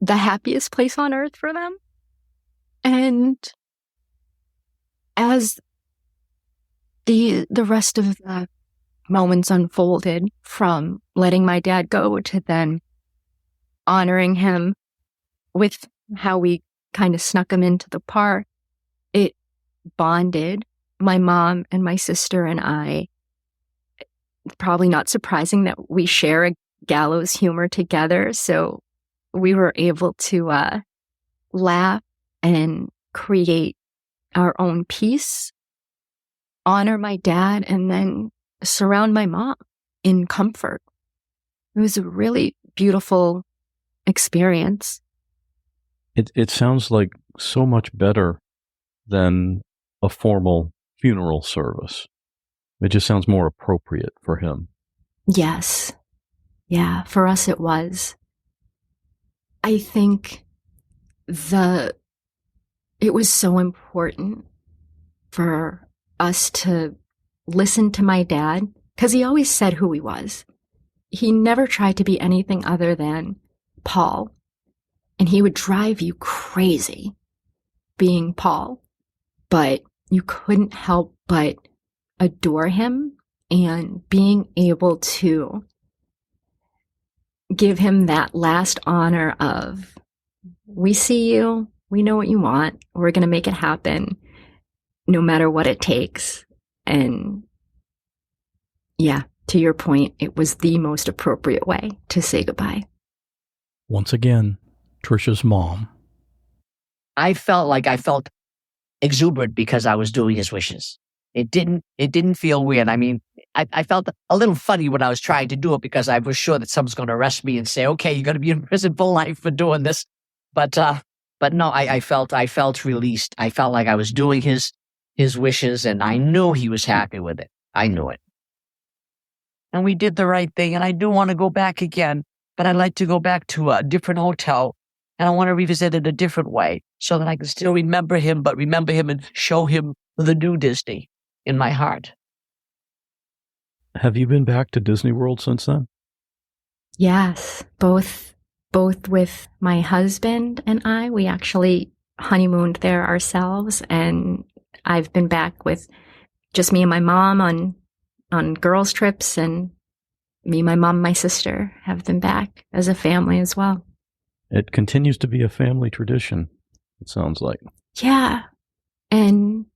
the happiest place on earth for them. And as the rest of the moments unfolded, from letting my dad go to then honoring him with how we kind of snuck him into the park, it bonded my mom and my sister and I. Probably not surprising that we share a gallows humor together, so we were able to laugh and create our own piece, honor my dad, and then surround my mom in comfort. It was a really beautiful experience. It sounds like so much better than a formal funeral service. It just sounds more appropriate for him. Yes. Yeah, for us it was. I think it was so important for us to listen to my dad, because he always said who he was. He never tried to be anything other than Paul. And he would drive you crazy being Paul. But you couldn't help but adore him, and being able to give him that last honor of, we see you, we know what you want, we're going to make it happen no matter what it takes. And yeah, to your point, it was the most appropriate way to say goodbye. Once again, Tricia's mom. I felt exuberant because I was doing his wishes. It didn't feel weird. I mean, I felt a little funny when I was trying to do it, because I was sure that someone's going to arrest me and say, okay, you're going to be in prison for life for doing this. But no, I felt released. I felt like I was doing his wishes, and I knew he was happy with it. I knew it. And we did the right thing. And I do want to go back again, but I'd like to go back to a different hotel, and I want to revisit it a different way so that I can still remember him, but remember him and show him the new Disney in my heart. Have you been back to Disney World since then? Yes, both with my husband and I. We actually honeymooned there ourselves, and I've been back with just me and my mom on girls' trips, and me, my mom, my sister have been back as a family as well. It continues to be a family tradition, it sounds like. Yeah. And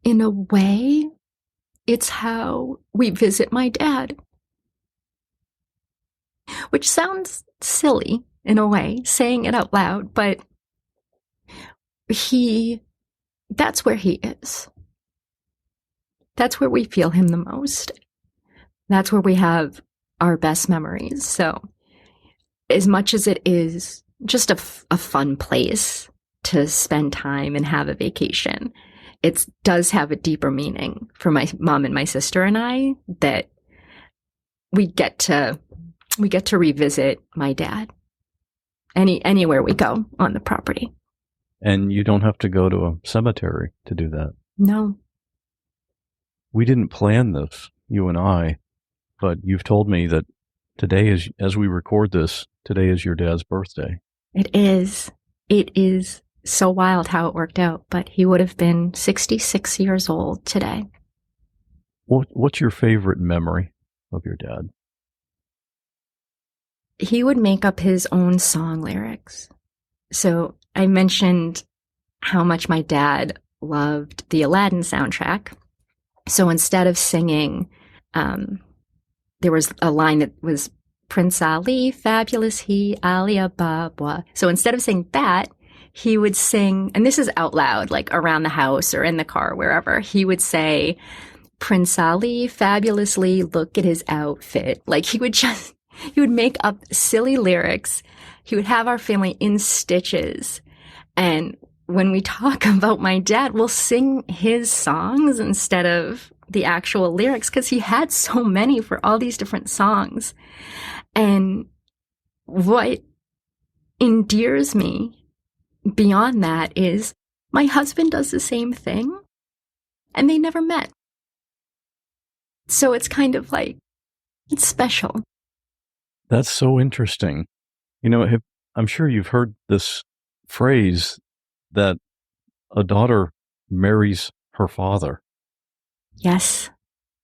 in a way, it's how we visit my dad. Which sounds silly in a way, saying it out loud, but that's where he is. That's where we feel him the most. That's where we have our best memories. So as much as it is just a fun place to spend time and have a vacation, it does have a deeper meaning for my mom and my sister and I, that we get to revisit my dad anywhere we go on the property. And you don't have to go to a cemetery to do that. No. We didn't plan this, you and I, but you've told me that Today is, as we record this, today is your dad's birthday. It is. It is so wild how it worked out, but he would have been 66 years old today. What's your favorite memory of your dad? He would make up his own song lyrics. So I mentioned how much my dad loved the Aladdin soundtrack. So instead of singing, there was a line that was Prince Ali, fabulous he, Ali Ababa. So instead of saying that, he would sing, and this is out loud, like around the house or in the car, wherever. He would say, Prince Ali, fabulously, look at his outfit. Like he would make up silly lyrics. He would have our family in stitches. And when we talk about my dad, we'll sing his songs instead of the actual lyrics because he had so many for all these different songs. And what endears me beyond that is my husband does the same thing and they never met. So it's kind of like, it's special. That's so interesting. You know, I'm sure you've heard this phrase that a daughter marries her father. Yes.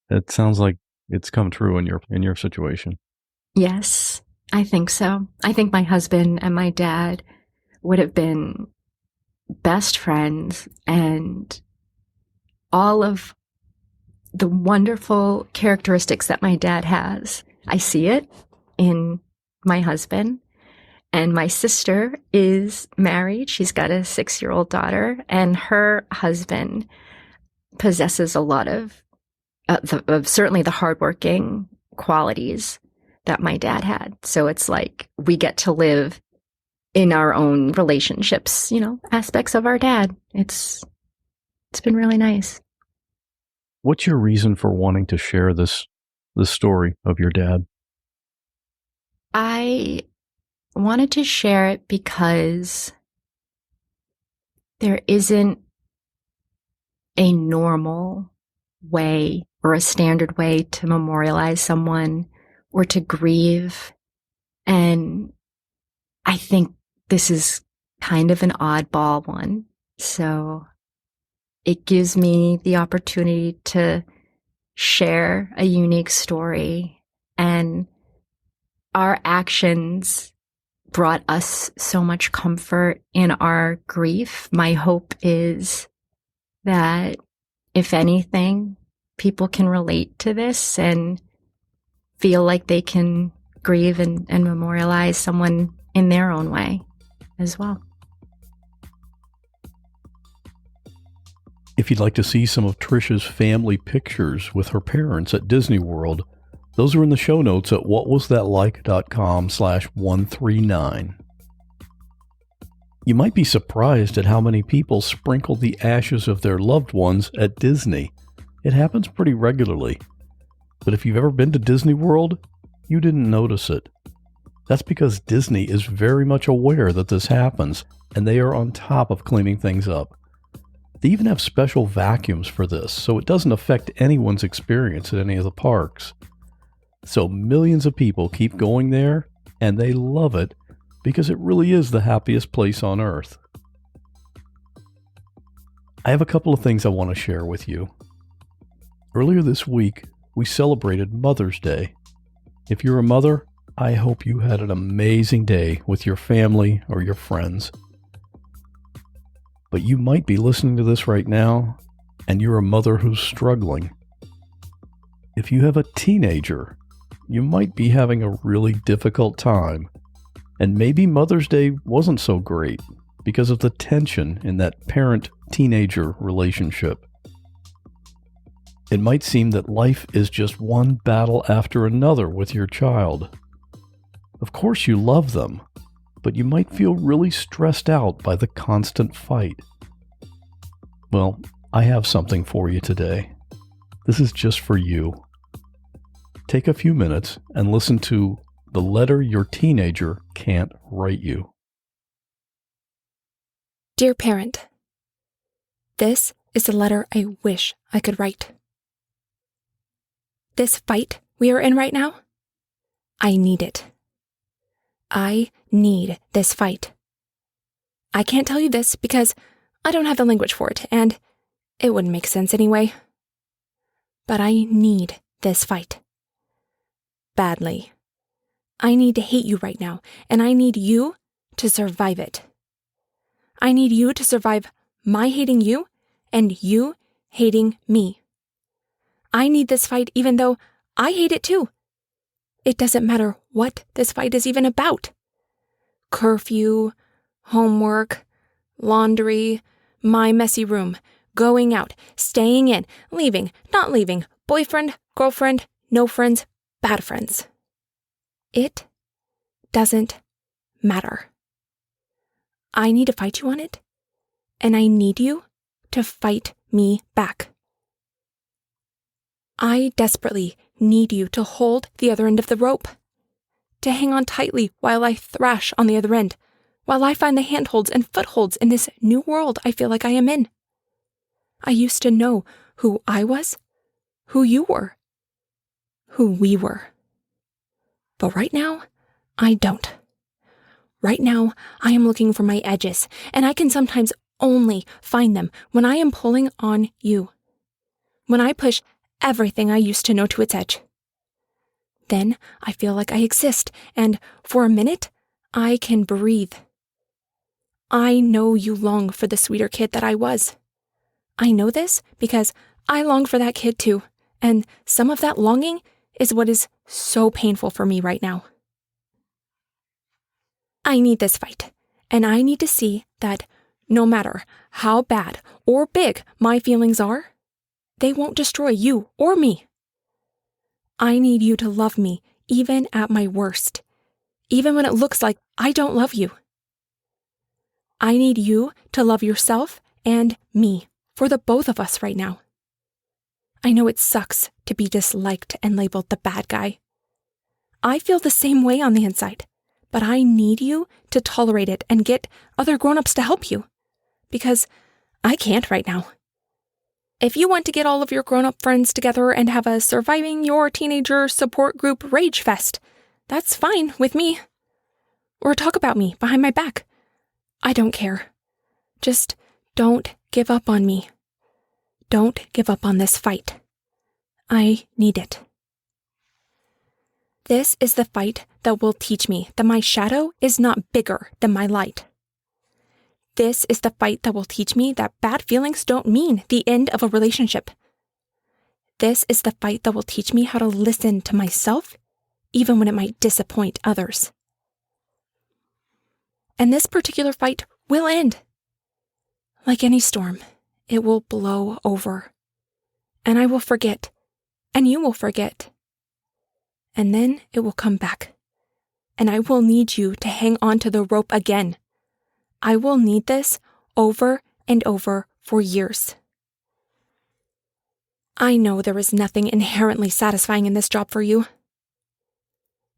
It sounds like it's come true in your situation. Yes, I think so. I think my husband and my dad would have been best friends, and all of the wonderful characteristics that my dad has, I see it in my husband. And my sister is married. She's got a 6-year-old daughter, and her husband possesses a lot of certainly the hardworking qualities that my dad had. So it's like we get to live in our own relationships, you know, aspects of our dad. It's been really nice. What's your reason for wanting to share this story of your dad? I wanted to share it because there isn't a normal way or a standard way to memorialize someone or to grieve. And I think this is kind of an oddball one. So it gives me the opportunity to share a unique story, and our actions brought us so much comfort in our grief. My hope is that, if anything, people can relate to this and feel like they can grieve and memorialize someone in their own way as well. If you'd like to see some of Tricia's family pictures with her parents at Disney World, those are in the show notes at whatwasthatlike.com/139. You might be surprised at how many people sprinkle the ashes of their loved ones at Disney. It happens pretty regularly. But if you've ever been to Disney World, you didn't notice it. That's because Disney is very much aware that this happens, and they are on top of cleaning things up. They even have special vacuums for this, so it doesn't affect anyone's experience at any of the parks. So millions of people keep going there, and they love it because it really is the happiest place on earth. I have a couple of things I want to share with you. Earlier this week, we celebrated Mother's Day. If you're a mother, I hope you had an amazing day with your family or your friends. But you might be listening to this right now, and you're a mother who's struggling. If you have a teenager, you might be having a really difficult time, and maybe Mother's Day wasn't so great because of the tension in that parent-teenager relationship. It might seem that life is just one battle after another with your child. Of course you love them, but you might feel really stressed out by the constant fight. Well, I have something for you today. This is just for you. Take a few minutes and listen to The Letter Your Teenager Can't Write You. Dear parent, this is the letter I wish I could write. This fight we are in right now, I need it. I need this fight. I can't tell you this because I don't have the language for it, and it wouldn't make sense anyway. But I need this fight. Badly. I need to hate you right now, and I need you to survive it. I need you to survive my hating you and you hating me. I need this fight even though I hate it too. It doesn't matter what this fight is even about. Curfew, homework, laundry, my messy room, going out, staying in, leaving, not leaving, boyfriend, girlfriend, no friends, bad friends. It doesn't matter. I need to fight you on it, and I need you to fight me back. I desperately need you to hold the other end of the rope, to hang on tightly while I thrash on the other end, while I find the handholds and footholds in this new world I feel like I am in. I used to know who I was, who you were, who we were. But right now, I don't. Right now, I am looking for my edges, and I can sometimes only find them when I am pulling on you. When I push everything I used to know to its edge. Then I feel like I exist, and for a minute, I can breathe. I know you long for the sweeter kid that I was. I know this because I long for that kid too, and some of that longing is what is so painful for me right now. I need this fight, and I need to see that no matter how bad or big my feelings are, they won't destroy you or me. I need you to love me even at my worst, even when it looks like I don't love you. I need you to love yourself and me for the both of us right now. I know it sucks to be disliked and labeled the bad guy. I feel the same way on the inside, but I need you to tolerate it and get other grown-ups to help you, because I can't right now. If you want to get all of your grown-up friends together and have a surviving your teenager support group rage fest, that's fine with me. Or talk about me behind my back. I don't care. Just don't give up on me. Don't give up on this fight. I need it. This is the fight that will teach me that my shadow is not bigger than my light. This is the fight that will teach me that bad feelings don't mean the end of a relationship. This is the fight that will teach me how to listen to myself, even when it might disappoint others. And this particular fight will end. Like any storm, it will blow over. And I will forget, and you will forget. And then it will come back. And I will need you to hang on to the rope again. I will need this over and over for years. I know there is nothing inherently satisfying in this job for you.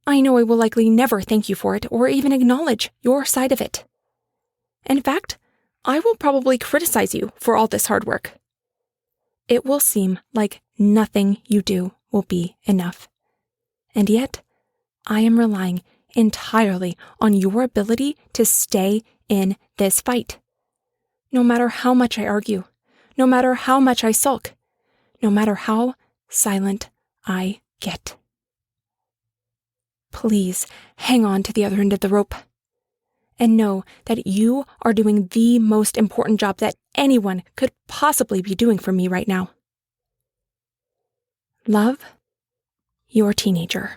I know I will likely never thank you for it or even acknowledge your side of it. In fact, I will probably criticize you for all this hard work. It will seem like nothing you do will be enough. And yet, I am relying entirely on your ability to stay in this fight. No matter how much I argue, no matter how much I sulk, no matter how silent I get. Please hang on to the other end of the rope. And know that you are doing the most important job that anyone could possibly be doing for me right now. Love, your teenager.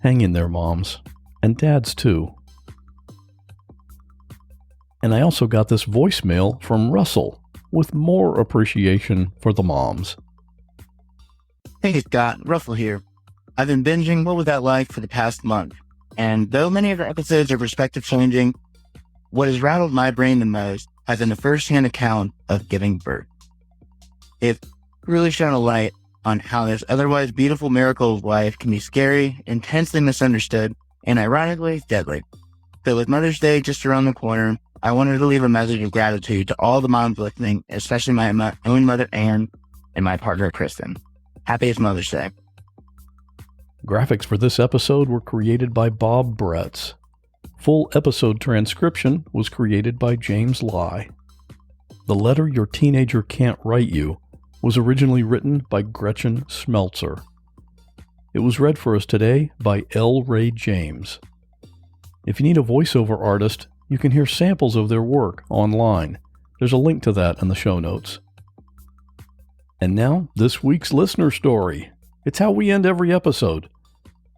Hang in there, moms. And dads, too. And I also got this voicemail from Russell with more appreciation for the moms. Hey, Scott. Russell here. I've been binging What Was That Like for the past month. And though many of the episodes are perspective changing, what has rattled my brain the most has been the first-hand account of giving birth. It's really shone a light on how this otherwise beautiful miracle of life can be scary, intensely misunderstood, and ironically deadly. So with Mother's Day just around the corner, I wanted to leave a message of gratitude to all the moms listening, especially my own mother Anne and my partner Kristen. Happiest Mother's Day. Graphics for this episode were created by Bob Bretz. Full episode transcription was created by James Lai. The Letter Your Teenager Can't Write You was originally written by Gretchen Smeltzer. It was read for us today by L. Ray James. If you need a voiceover artist, you can hear samples of their work online. There's a link to that in the show notes. And now, this week's listener story. It's how we end every episode.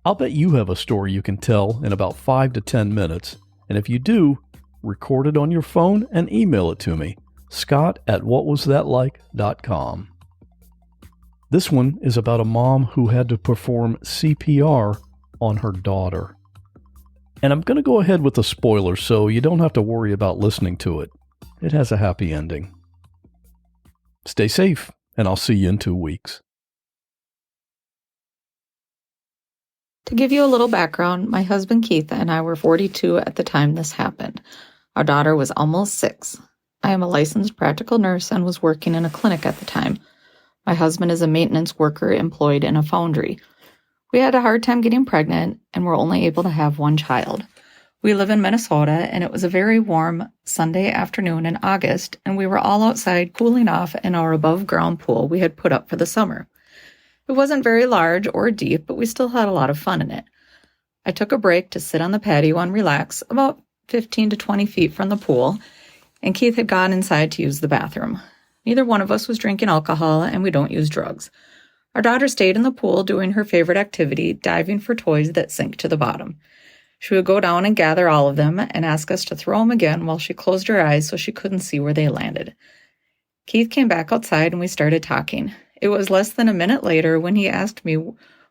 I'll bet you have a story you can tell in about 5 to 10 minutes, and if you do, record it on your phone and email it to me, scott@whatwasthatlike.com. This one is about a mom who had to perform CPR on her daughter. And I'm going to go ahead with the spoiler so you don't have to worry about listening to it. It has a happy ending. Stay safe, and I'll see you in 2 weeks. To give you a little background, my husband Keith and I were 42 at the time this happened. Our daughter was almost 6. I am a licensed practical nurse and was working in a clinic at the time. My husband is a maintenance worker employed in a foundry. We had a hard time getting pregnant and were only able to have one child. We live in Minnesota, and it was a very warm Sunday afternoon in August, and we were all outside cooling off in our above-ground pool we had put up for the summer. It wasn't very large or deep, but we still had a lot of fun in it. I took a break to sit on the patio and relax, about 15 to 20 feet from the pool, and Keith had gone inside to use the bathroom. Neither one of us was drinking alcohol, and we don't use drugs. Our daughter stayed in the pool doing her favorite activity, diving for toys that sink to the bottom. She would go down and gather all of them and ask us to throw them again while she closed her eyes so she couldn't see where they landed. Keith came back outside and we started talking. It was less than a minute later when he asked me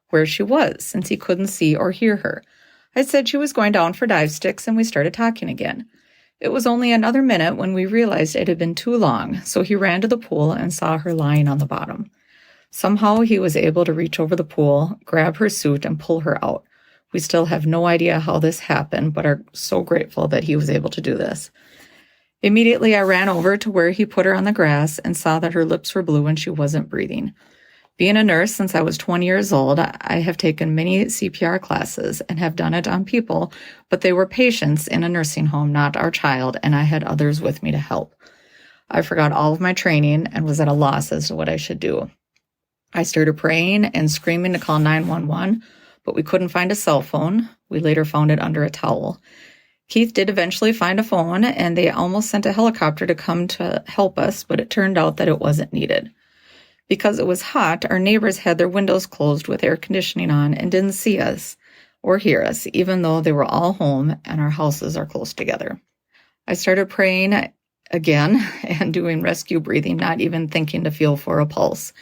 where she was, since he couldn't see or hear her. I said she was going down for dive sticks, and we started talking again. It was only another minute when we realized it had been too long, so he ran to the pool and saw her lying on the bottom. Somehow he was able to reach over the pool, grab her suit, and pull her out. We still have no idea how this happened, but are so grateful that he was able to do this. Immediately, I ran over to where he put her on the grass and saw that her lips were blue and she wasn't breathing. Being a nurse since I was 20 years old, I have taken many CPR classes and have done it on people, but they were patients in a nursing home, not our child, and I had others with me to help. I forgot all of my training and was at a loss as to what I should do. I started praying and screaming to call 911, but we couldn't find a cell phone. We later found it under a towel. Keith did eventually find a phone, and they almost sent a helicopter to come to help us, but it turned out that it wasn't needed. Because it was hot, our neighbors had their windows closed with air conditioning on and didn't see us or hear us, even though they were all home and our houses are close together. I started praying again and doing rescue breathing, not even thinking to feel for a pulse.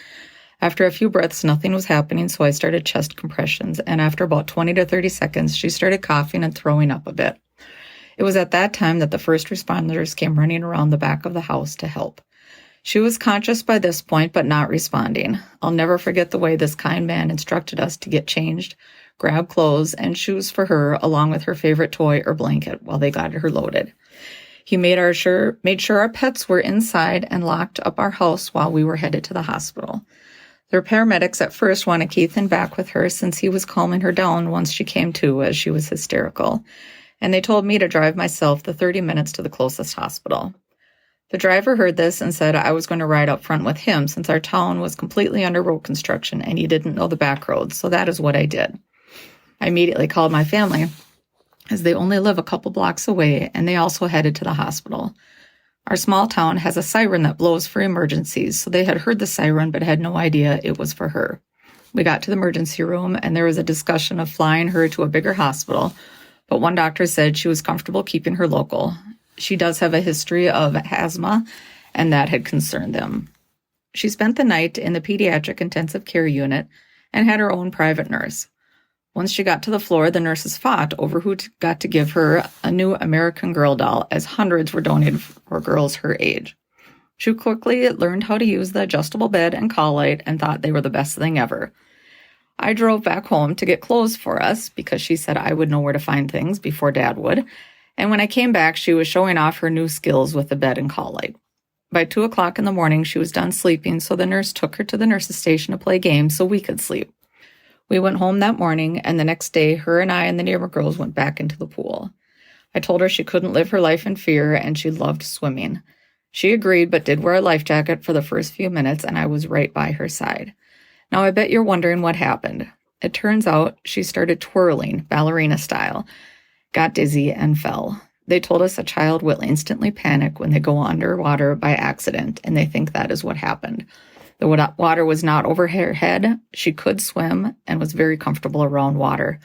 After a few breaths, nothing was happening, so I started chest compressions, and after about 20 to 30 seconds, she started coughing and throwing up a bit. It was at that time that the first responders came running around the back of the house to help. She was conscious by this point, but not responding. I'll never forget the way this kind man instructed us to get changed, grab clothes and shoes for her, along with her favorite toy or blanket while they got her loaded. He made sure our pets were inside and locked up our house while we were headed to the hospital. The paramedics at first wanted Keithan back with her since he was calming her down once she came to, as she was hysterical. And they told me to drive myself the 30 minutes to the closest hospital. The driver heard this and said I was going to ride up front with him since our town was completely under road construction and he didn't know the back roads, so that is what I did. I immediately called my family, as they only live a couple blocks away, and they also headed to the hospital. Our small town has a siren that blows for emergencies, so they had heard the siren but had no idea it was for her. We got to the emergency room, and there was a discussion of flying her to a bigger hospital, but one doctor said she was comfortable keeping her local. She does have a history of asthma, and that had concerned them. She spent the night in the pediatric intensive care unit and had her own private nurse. Once she got to the floor, the nurses fought over who got to give her a new American Girl doll, as hundreds were donated for girls her age. She quickly learned how to use the adjustable bed and call light and thought they were the best thing ever. I drove back home to get clothes for us because she said I would know where to find things before Dad would. And when I came back, she was showing off her new skills with the bed and call light. By 2 o'clock in the morning, she was done sleeping, so the nurse took her to the nurse's station to play games so we could sleep. We went home that morning, and the next day, her and I and the neighbor girls went back into the pool. I told her she couldn't live her life in fear, and she loved swimming. She agreed, but did wear a life jacket for the first few minutes, and I was right by her side. Now, I bet you're wondering what happened. It turns out she started twirling, ballerina style, got dizzy, and fell. They told us a child will instantly panic when they go underwater by accident, and they think that is what happened. The water was not over her head. She could swim and was very comfortable around water.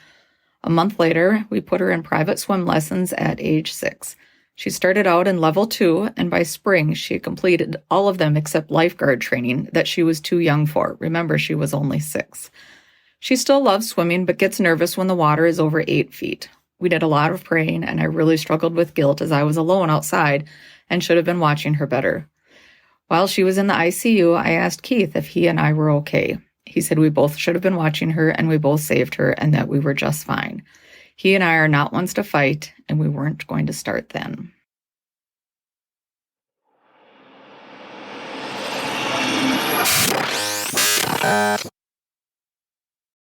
A month later, we put her in private swim lessons at age 6. She started out in level 2, and by spring, she completed all of them except lifeguard training that she was too young for. Remember, she was only 6. She still loves swimming, but gets nervous when the water is over 8 feet. We did a lot of praying, and I really struggled with guilt as I was alone outside and should have been watching her better. While she was in the ICU, I asked Keith if he and I were okay. He said we both should have been watching her, and we both saved her, and that we were just fine. He and I are not ones to fight, and we weren't going to start then.